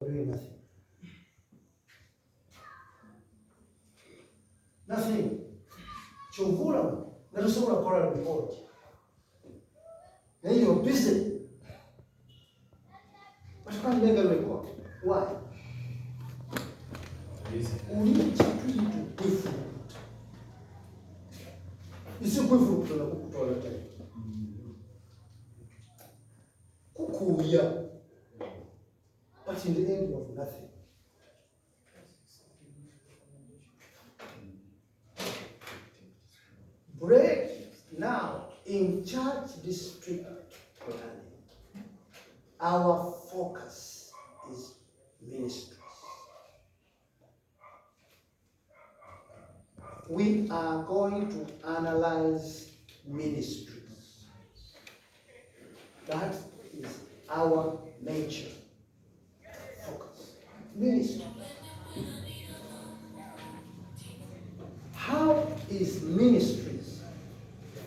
doing nothing. Nothing. Chovula, nerusobola kukola report. Then you're busy. But you can't make a report. Why? We need to different. It's a different to the kukuya. But in the end of nothing. Break now in Church District. Our focus is ministries. We are going to analyze ministries. That is our major focus. Ministries. How is ministries?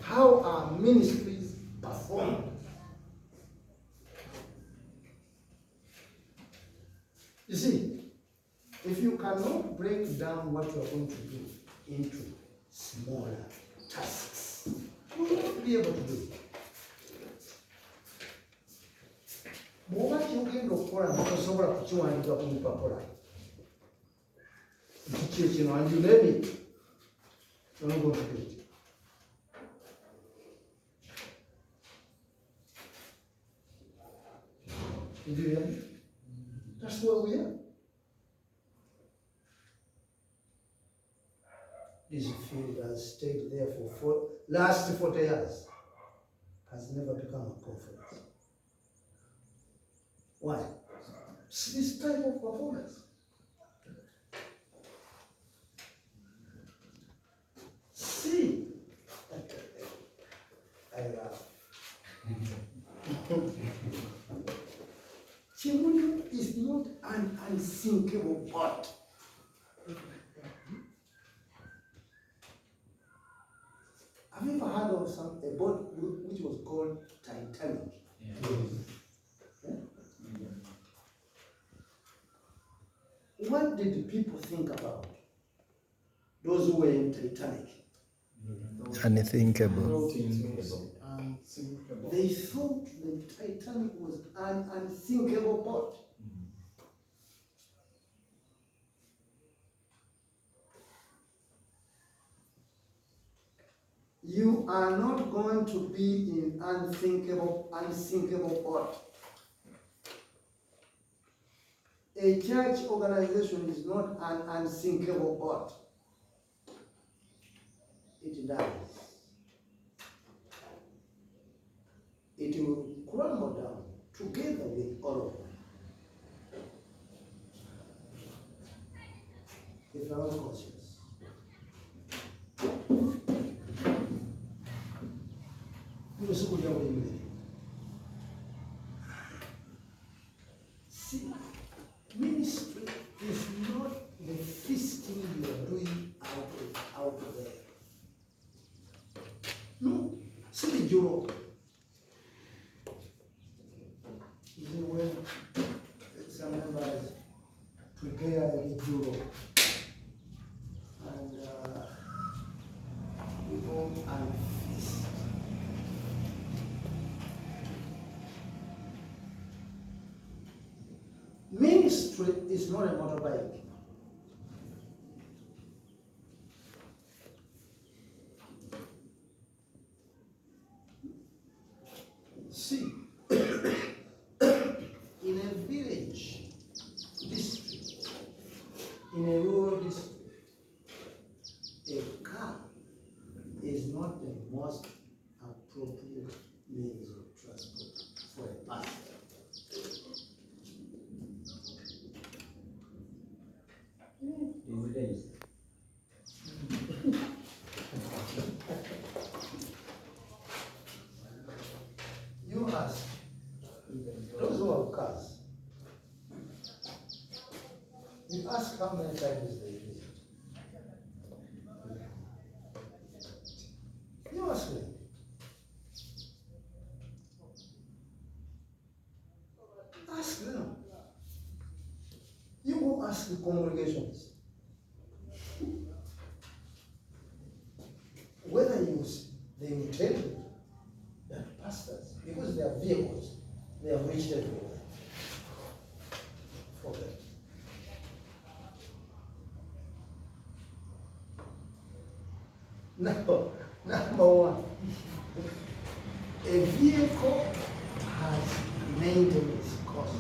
How are ministries performed? You see, if you cannot break down what you are going to do into smaller tasks, you will not be able to do it. What you can do for a sober and you name it, you're not going to do it. Did you hear me? That's where we are. This field has stayed there for last 40 years. Has never become a conference. Why? This type of performance. See, I laugh. Chimunyu is not an unsinkable boat. Have you ever heard of a boat which was called Titanic? Yeah. Yeah? What did the people think about those who were in Titanic? Unthinkable. They thought the Titanic was an unthinkable boat. You are not going to be in unsinkable boat. A church organization is not an unsinkable boat. It dies. It will crumble down together with all of them. If you are not conscious. See, ministry is not the feasting you are doing out there. No, see the Europe. You see when some members prepare a Europe and we go and feast. Ministry is not a motorbike. See, in a village district, in a rural district, a car is not the most appropriate means of transport for a pastor. You ask those who have cars, you ask how many times they visit. You ask them. Ask them. you ask the congregations whether they will tell you that pastors, because they are vehicles, they have reached everywhere for them. Now, number one, a vehicle has maintenance costs.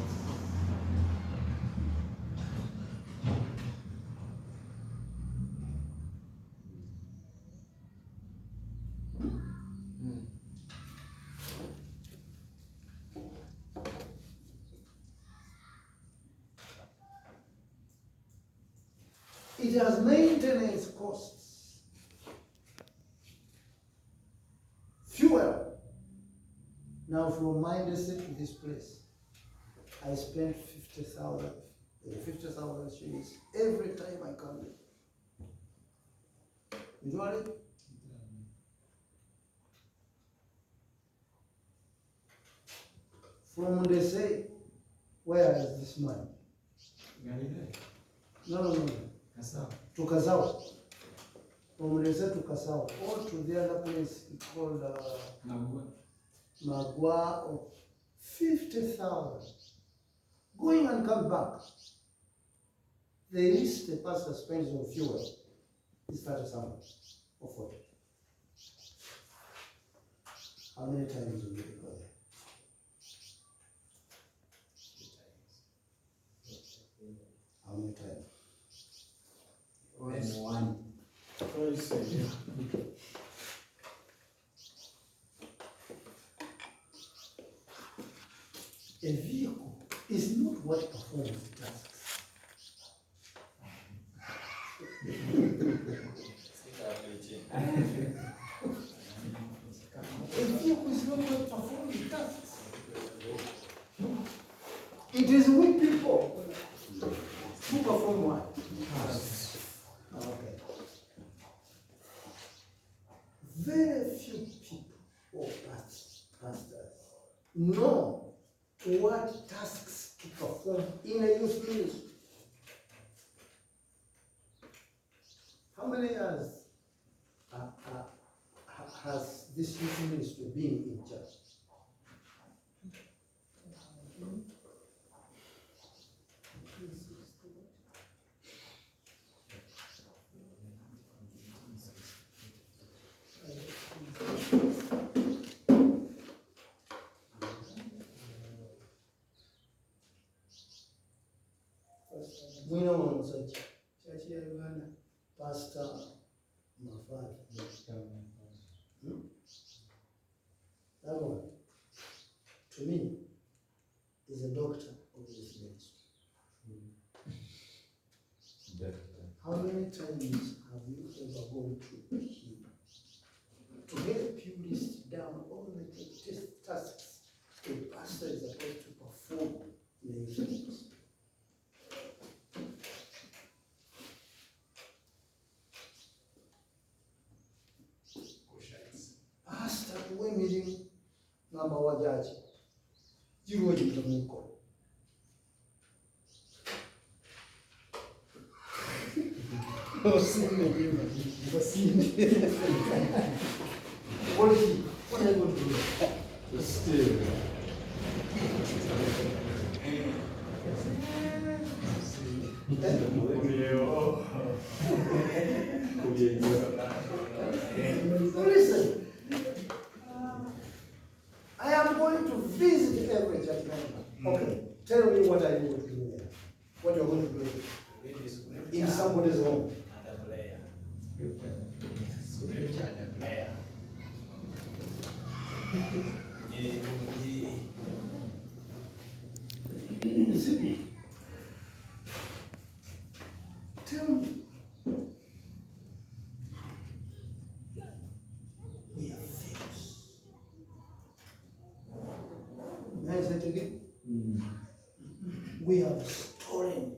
It has maintenance costs. Fuel. Now from my district to this place, I spend 50,000 shillings every time I come here. You know it? From they say, where is this money? No. To Kazawa. From they say to Kazawa, or to the other place called Magua, of 50,000. Going and come back. The least the pastor spends on fuel is 30,000 or 40. How many times will you go there? How many times? And one. A vehicle is not what performs the tasks. A vehicle is not what performs the tasks. It is we people who perform what? Okay. Very few people or pastors know what tasks to perform in a youth ministry. How many years has this youth ministry been in charge? We know such church ya Uganda, Pastor Mafari. That one, to me, is a doctor of this ministry. How many times have you ever gone to him to help you list down all the tasks a pastor is supposed to perform in a youth ministry? Pastor, when meeting number one judge, you will use the miracle. What are you going to do? Still. Listen, I am going to visit every church member. Okay, tell me what are you going to do there? What you're going to do in somebody's home. Tell me. We are famous. May I say it again? We have stolen.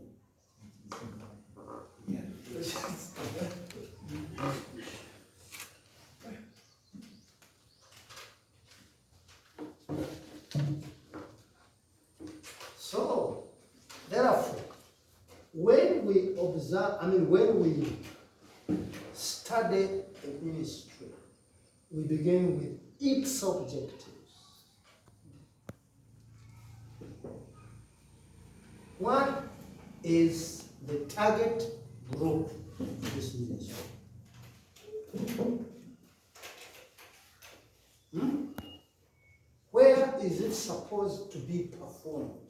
So, therefore, when we observe, when we study a ministry, we begin with its objectives. What is the target group of this ministry? Where is it supposed to be performed?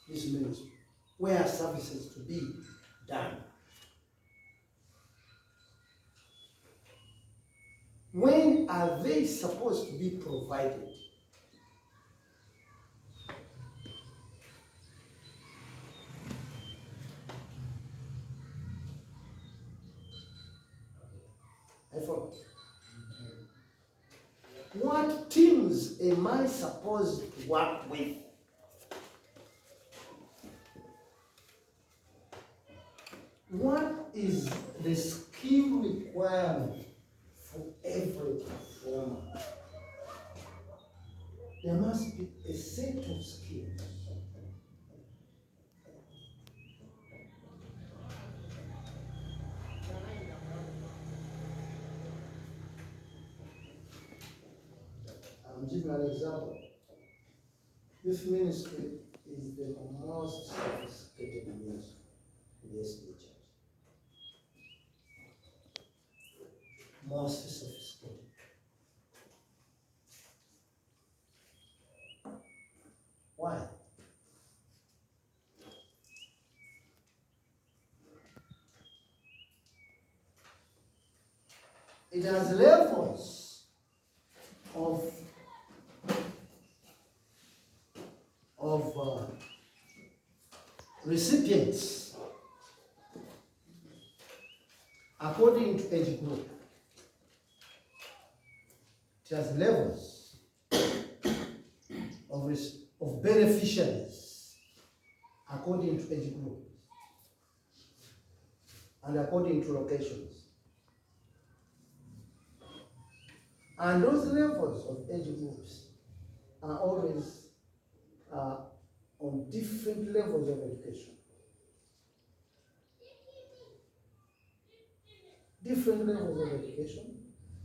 This ministry. Where are services to be done? When are they supposed to be provided? I follow. What teams am I supposed to work with? What is the skill requirement for every performer? There must be a set of skills. I'm giving an example. This ministry is the most sophisticated ministry in the SDA Church. Most sophisticated. Why? It has levels of recipients according to age group. It has levels of beneficiaries according to age group and according to locations. And those levels of age groups are always on different levels of education. Different levels of education,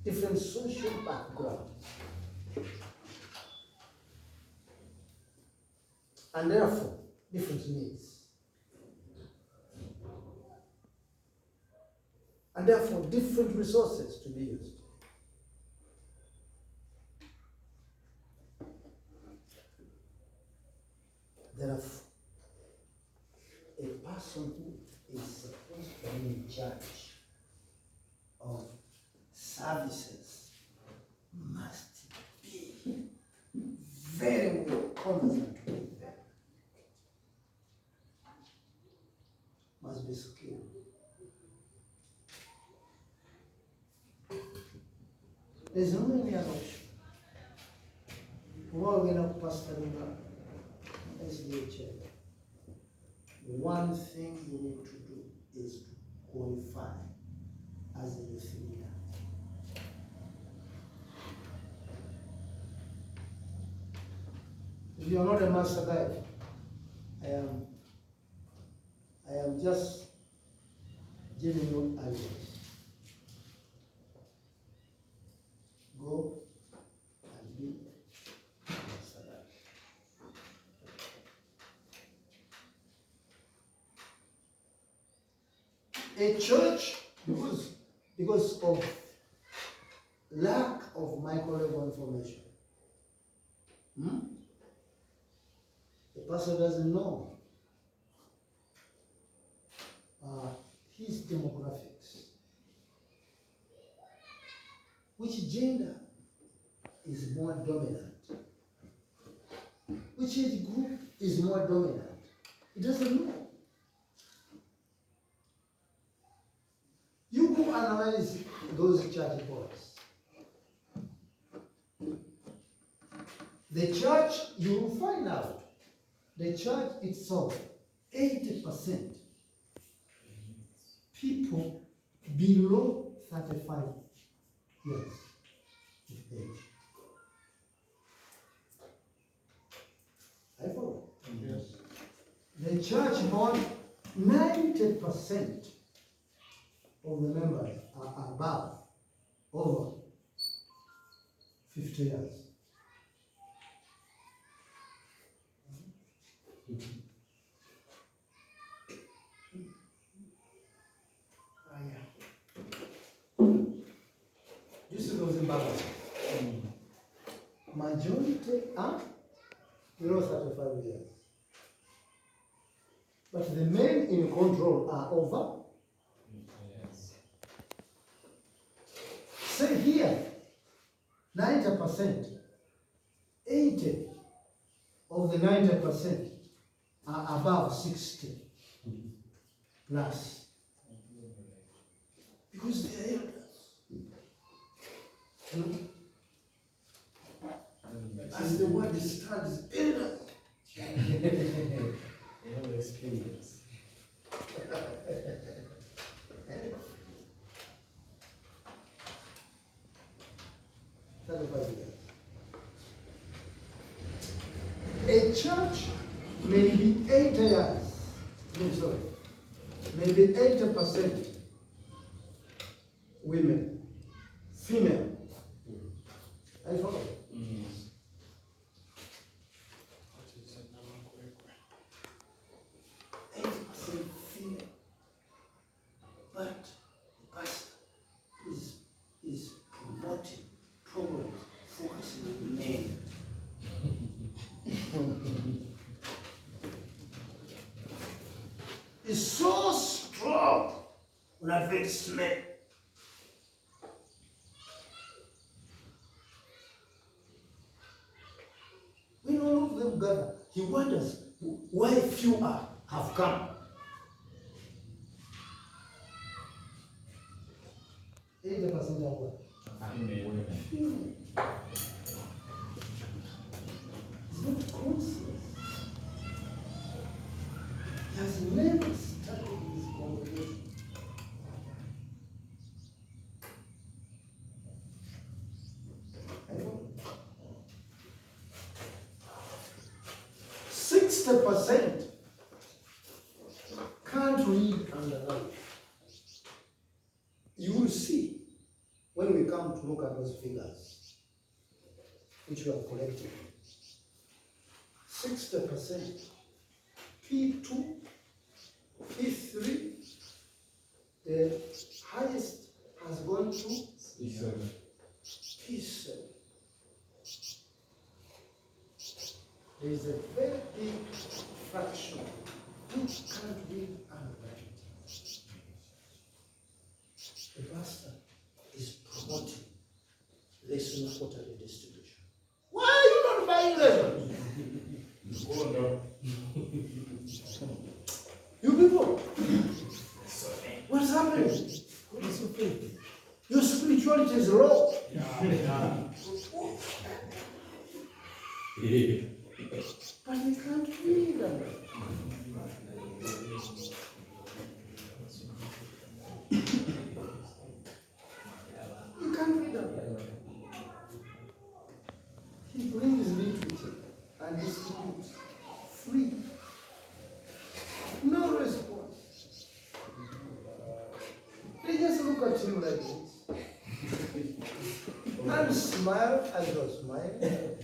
different social background. And therefore, different needs. And therefore, different resources to be used. Therefore, a person who is supposed to be in charge of services must be very well conversant with them. Must be skilled. There's no any other option. While we're not pastoring the SDA Church, one thing you need to do is to qualify as a youth leader. If you are not a master guide, I am just giving you ideas. Go and be a master guide. A church, because of lack of micro-level information, the pastor doesn't know his demographics. Which gender is more dominant? Which age group is more dominant? He doesn't know. You go analyze those church boards. The church, you will find out, the church itself, 80% people below 35 years of age. I follow. Yes. The church board, 90% of the members are above, over 50 years. This goes in balance. Majority are below 35 years. But the men in control are over. Yes. Say here, 90%, 80 of the 90% are above 60 plus. Because they are elders. As the word stands, elders. They have experience. 35 years. A church may be 80 years. No, sorry. Maybe 80% women, female. I follow. 80% female. But the pastor is promoting programs focusing on men. Is so strong on advancement. When all of them gather, he wonders why few have come. 80% of what? Women. It's not conscious. He has never studied his congregation. I know. 60% can't read and write. You will see when we come to look at those figures, which we have collected. 60%, P2, P3, the highest has gone to P7. There is a very big fraction which can't read and write. The pastor is promoting lesson quarterly distribution. Why are you not buying lessons? You people, what's happening? What is happening? Your spirituality is low. But they can't read them. You can't read them. He brings literature and distributes free. No response. They just look at him like this and smile as though smiling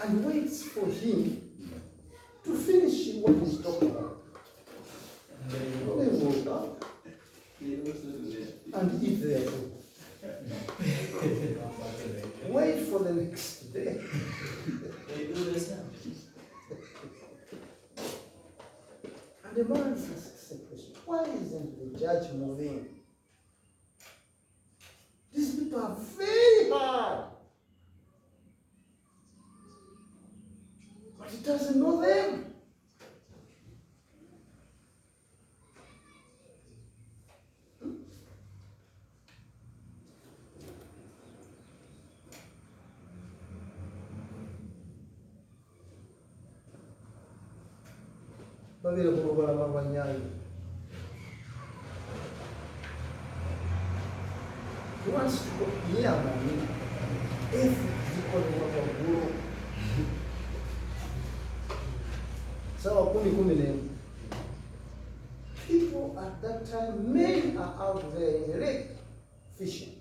and waits for him to finish what he's talking about. They walk up and eat their food. Wait for the next day. They do this now. And the man asks a question, why isn't the judge moving? These people are very hard. But he doesn't know them. Bagay ko ba naman manyan? He wants to go here, man. If he could work on guru, sawa 10 people at that time, men are out there in the lake fishing.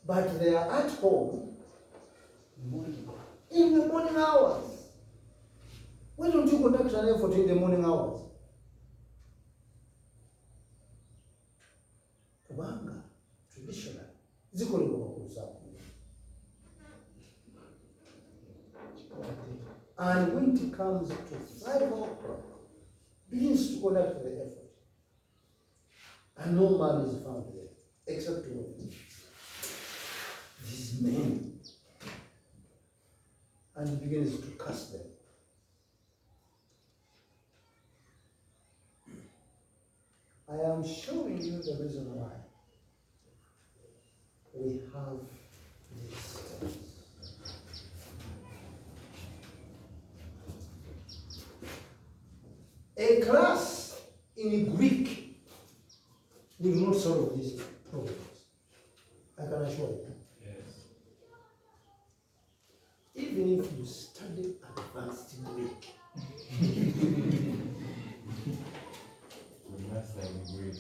But they are at home in the morning hours. Why don't you conduct an effort in the morning hours? Kubanga, traditional, zikolebwa bakuzaako. And when it comes to 5 o'clock, begins to conduct the effort. And no man is found there, except one. These men. And he begins to curse them. I am showing you the reason why we have these steps. A class in Greek will not solve these problems. I can assure you. Yes. Even if you study advanced Greek, We must agree.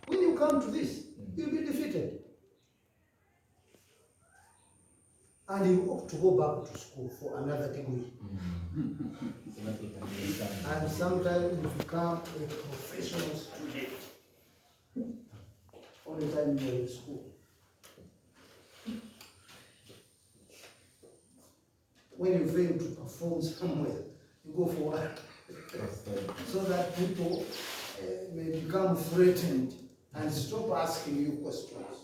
when you come to this, you'll be defeated. And you ought to go back to school for another degree. So that we can understand. And sometimes you become a professional student. Only time you're in school. When you fail to perform somewhere, you go for work. So that people may become threatened and stop asking you questions.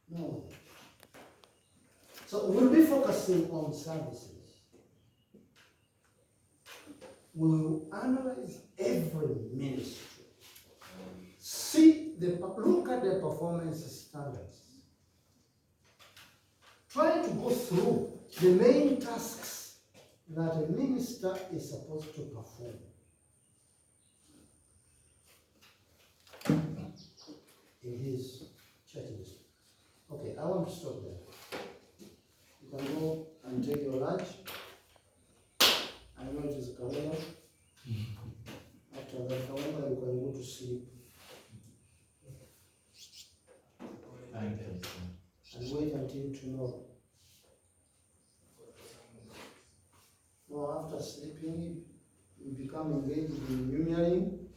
No. So we'll be focusing on services. We will analyze every ministry. Look at the performance standards. Try to go through the main tasks that a minister is supposed to perform. In his churches. Okay, I want to stop there. You can go and take your lunch. I know it is Kaggya. After that, Kaggya, you can go to sleep. Thank you, sir. And wait until tomorrow. No, after sleeping, you become engaged in murmuring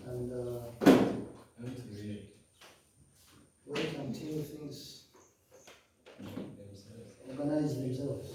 and Not really. wait until things Themselves. organize themselves.